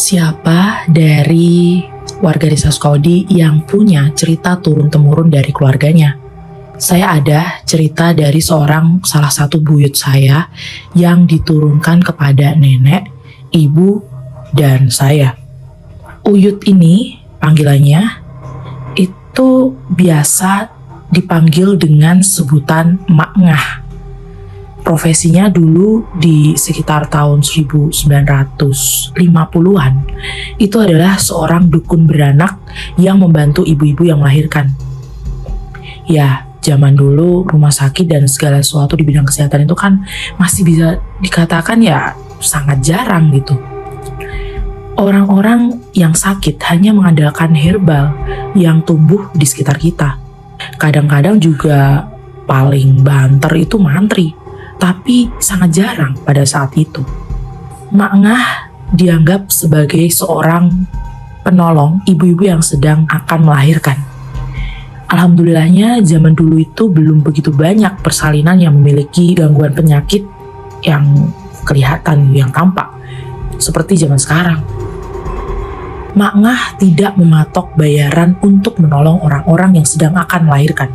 Siapa dari warga desa Sukawedi yang punya cerita turun-temurun dari keluarganya? Saya ada cerita dari salah satu buyut saya yang diturunkan kepada nenek, ibu, dan saya. Uyut ini panggilannya itu biasa dipanggil dengan sebutan Mak Ngah. Profesinya dulu di sekitar tahun 1950-an itu adalah seorang dukun beranak yang membantu ibu-ibu yang melahirkan. Ya, zaman dulu rumah sakit dan segala sesuatu di bidang kesehatan itu kan masih bisa dikatakan ya sangat jarang gitu. Orang-orang yang sakit hanya mengandalkan herbal yang tumbuh di sekitar kita. Kadang-kadang juga paling banter itu mantri, tapi sangat jarang pada saat itu. Mak Ngah dianggap sebagai seorang penolong ibu-ibu yang sedang akan melahirkan. Alhamdulillahnya zaman dulu itu belum begitu banyak persalinan yang memiliki gangguan penyakit yang kelihatan, yang tampak seperti zaman sekarang. Mak Ngah tidak mematok bayaran untuk menolong orang-orang yang sedang akan melahirkan.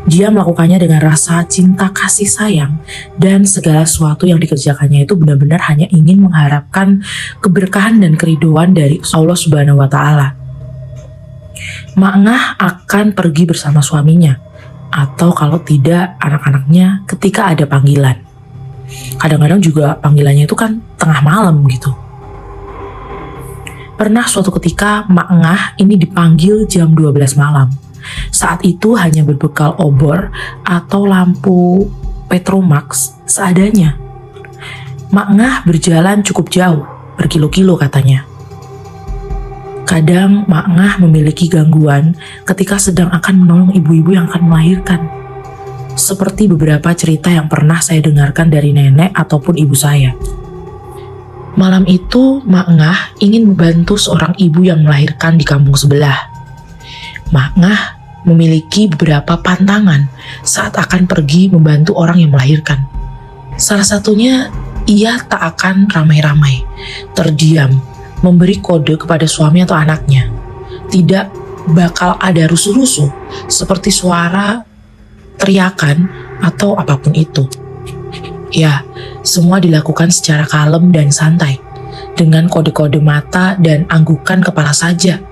Dia melakukannya dengan rasa cinta kasih sayang, dan segala sesuatu yang dikerjakannya itu benar-benar hanya ingin mengharapkan keberkahan dan keridhaan dari Allah Subhanahu wa Ta'ala. Mak Ngah akan pergi bersama suaminya, atau kalau tidak anak-anaknya ketika ada panggilan. Kadang-kadang juga panggilannya itu kan tengah malam gitu. Pernah suatu ketika Mak Ngah ini dipanggil jam 12 malam. Saat itu hanya berbekal obor atau lampu Petromax seadanya. Mak Ngah berjalan cukup jauh, berkilo-kilo katanya. Kadang Mak Ngah memiliki gangguan ketika sedang akan menolong ibu-ibu yang akan melahirkan. Seperti beberapa cerita yang pernah saya dengarkan dari nenek ataupun ibu saya. Malam itu Mak Ngah ingin membantu seorang ibu yang melahirkan di kampung sebelah. Mak Ngah memiliki beberapa pantangan saat akan pergi membantu orang yang melahirkan. Salah satunya, ia tak akan ramai-ramai, terdiam, memberi kode kepada suami atau anaknya. Tidak bakal ada rusuh-rusuh seperti suara teriakan atau apapun itu. Ya, semua dilakukan secara kalem dan santai, dengan kode-kode mata dan anggukan kepala saja.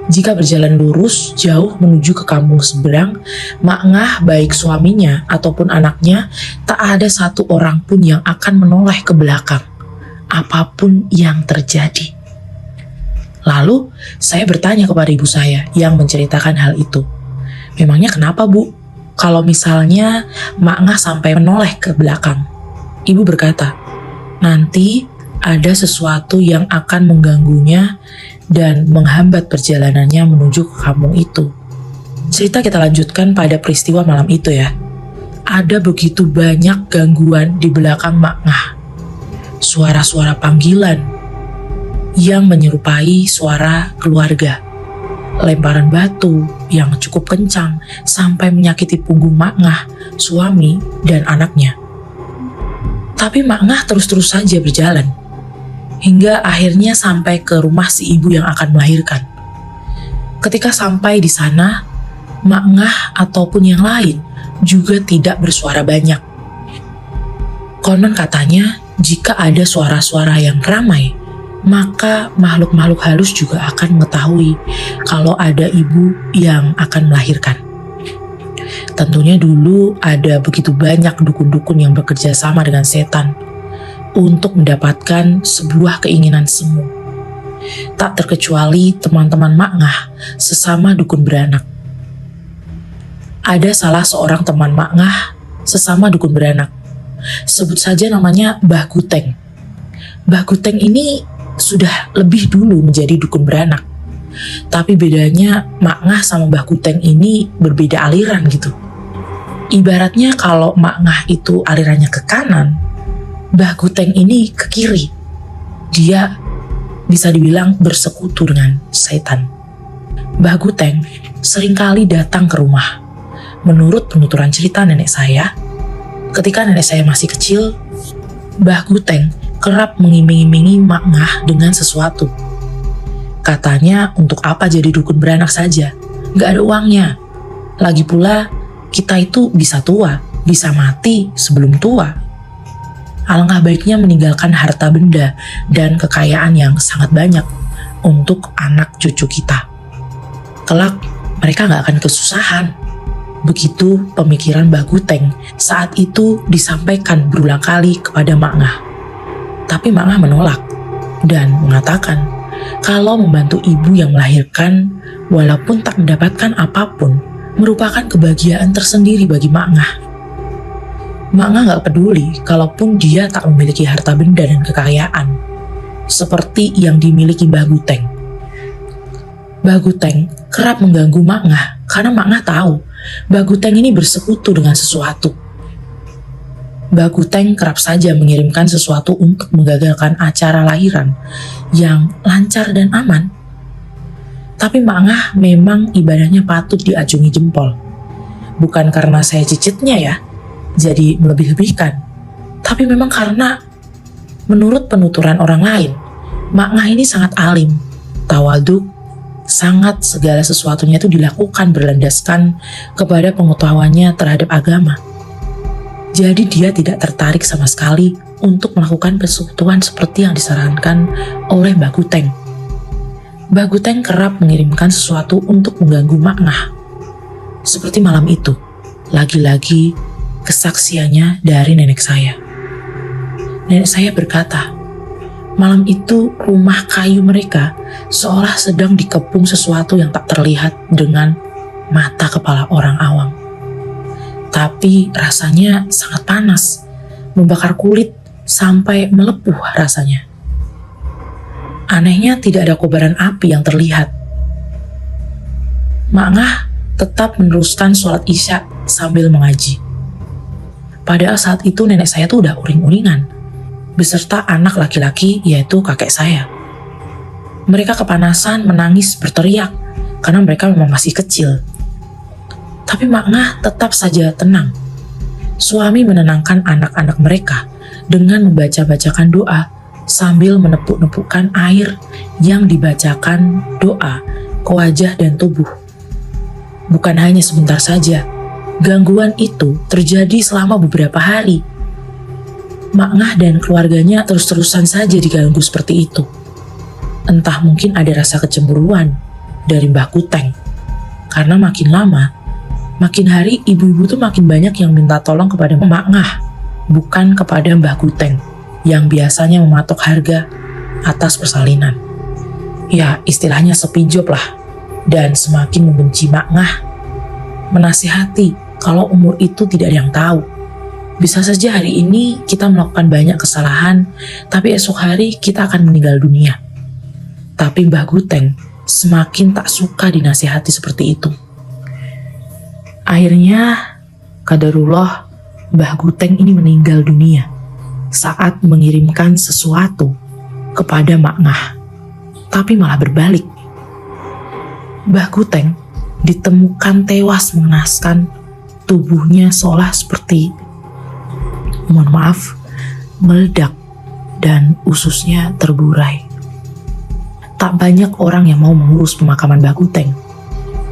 Jika berjalan lurus jauh menuju ke kampung seberang, Mak Ngah baik suaminya ataupun anaknya tak ada satu orang pun yang akan menoleh ke belakang, apapun yang terjadi. Lalu saya bertanya kepada ibu saya yang menceritakan hal itu. Memangnya kenapa, Bu? Kalau misalnya Mak Ngah sampai menoleh ke belakang? Ibu berkata, nanti ada sesuatu yang akan mengganggunya dan menghambat perjalanannya menuju ke kampung itu. Cerita kita lanjutkan pada peristiwa malam itu ya. Ada begitu banyak gangguan di belakang Mak Ngah. Suara-suara panggilan yang menyerupai suara keluarga. Lemparan batu yang cukup kencang sampai menyakiti punggung Mak Ngah, suami, dan anaknya. Tapi Mak Ngah terus-terus saja berjalan, hingga akhirnya sampai ke rumah si ibu yang akan melahirkan. Ketika sampai di sana, Mak Ngah ataupun yang lain juga tidak bersuara banyak. Konon katanya, jika ada suara-suara yang ramai, maka makhluk-makhluk halus juga akan mengetahui kalau ada ibu yang akan melahirkan. Tentunya dulu ada begitu banyak dukun-dukun yang bekerja sama dengan setan untuk mendapatkan sebuah keinginan semu. Tak terkecuali teman-teman Mak Ngah sesama dukun beranak. Ada salah seorang teman Mak Ngah sesama dukun beranak. Sebut saja namanya Mbah Guteng. Mbah Guteng ini sudah lebih dulu menjadi dukun beranak. Tapi bedanya Mak Ngah sama Mbah Guteng ini berbeda aliran gitu. Ibaratnya kalau Mak Ngah itu alirannya ke kanan, Mbah Guteng ini ke kiri. Dia bisa dibilang bersekutu dengan setan. Mbah Guteng seringkali datang ke rumah. Menurut penuturan cerita nenek saya, ketika nenek saya masih kecil, Mbah Guteng kerap mengiming-imingi Mak Ngah dengan sesuatu. Katanya untuk apa jadi dukun beranak saja, gak ada uangnya. Lagi pula, kita itu bisa tua, bisa mati sebelum tua. Alangkah baiknya meninggalkan harta benda dan kekayaan yang sangat banyak untuk anak cucu kita. Kelak, mereka gak akan kesusahan. Begitu pemikiran Mbah Guteng saat itu disampaikan berulang kali kepada Mak Ngah. Tapi Mak Ngah menolak dan mengatakan kalau membantu ibu yang melahirkan walaupun tak mendapatkan apapun merupakan kebahagiaan tersendiri bagi Mak Ngah. Mak Ngah gak peduli kalaupun dia tak memiliki harta benda dan kekayaan seperti yang dimiliki Mbah Guteng. Mbah Guteng kerap mengganggu Mak Ngah karena Mak Ngah tahu Mbah Guteng ini bersekutu dengan sesuatu. Mbah Guteng kerap saja mengirimkan sesuatu untuk menggagalkan acara lahiran yang lancar dan aman. Tapi Mak Ngah memang ibadahnya patut diacungi jempol. Bukan karena saya cicitnya ya, jadi melebih-lebihkan. Tapi memang karena menurut penuturan orang lain, Mak Ngah ini sangat alim, tawaduk, sangat segala sesuatunya itu dilakukan berlandaskan kepada pengetahuannya terhadap agama. Jadi dia tidak tertarik sama sekali untuk melakukan persekutuan seperti yang disarankan oleh Mbah Guteng. Mbah Guteng kerap mengirimkan sesuatu untuk mengganggu Mak Ngah. Seperti malam itu, lagi-lagi kesaksiannya dari nenek saya. Nenek saya berkata, malam itu rumah kayu mereka seolah sedang dikepung sesuatu yang tak terlihat dengan mata kepala orang awam. Tapi rasanya sangat panas, membakar kulit sampai melepuh rasanya. Anehnya tidak ada kobaran api yang terlihat. Mak Ngah tetap meneruskan sholat Isya sambil mengaji. Padahal saat itu nenek saya tuh udah uring-uringan beserta anak laki-laki yaitu kakek saya. Mereka kepanasan, menangis, berteriak karena mereka memang masih kecil. Tapi Mak Ngah tetap saja tenang. Suami menenangkan anak-anak mereka dengan membaca-bacakan doa sambil menepuk-nepukkan air yang dibacakan doa ke wajah dan tubuh. Bukan hanya sebentar saja, gangguan itu terjadi selama beberapa hari. Mak Ngah dan keluarganya terus-terusan saja diganggu seperti itu. Entah mungkin ada rasa kecemburuan dari Mbah Guteng. Karena makin lama, makin hari ibu-ibu tuh makin banyak yang minta tolong kepada Mak Ngah, bukan kepada Mbah Guteng yang biasanya mematok harga atas persalinan. Ya, istilahnya sepi job lah. Dan semakin membenci Mak Ngah, menasihati kalau umur itu tidak ada yang tahu. Bisa saja hari ini kita melakukan banyak kesalahan, tapi esok hari kita akan meninggal dunia. Tapi Mbah Guteng semakin tak suka dinasihati seperti itu. Akhirnya, qadarullah, Mbah Guteng ini meninggal dunia saat mengirimkan sesuatu kepada Mak Ngah. Tapi malah berbalik. Mbah Guteng ditemukan tewas mengenaskan, tubuhnya seolah seperti, mohon maaf, meledak dan ususnya terburai. Tak banyak orang yang mau mengurus pemakaman Mbah Guteng.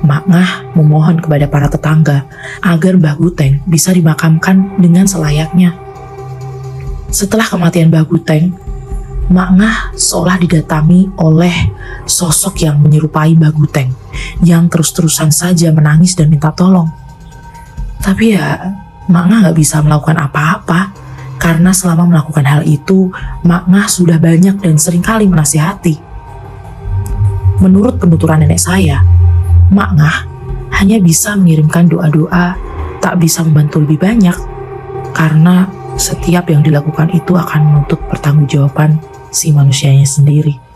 Mak Ngah memohon kepada para tetangga agar Mbah Guteng bisa dimakamkan dengan selayaknya. Setelah kematian Mbah Guteng, Mak Ngah seolah didatangi oleh sosok yang menyerupai Mbah Guteng yang terus-terusan saja menangis dan minta tolong. Tapi ya, Mak Ngah gak bisa melakukan apa-apa karena selama melakukan hal itu, Mak Ngah sudah banyak dan seringkali menasihati. Menurut penuturan nenek saya, Mak Ngah hanya bisa mengirimkan doa-doa, tak bisa membantu lebih banyak karena setiap yang dilakukan itu akan menuntut pertanggungjawaban si manusianya sendiri.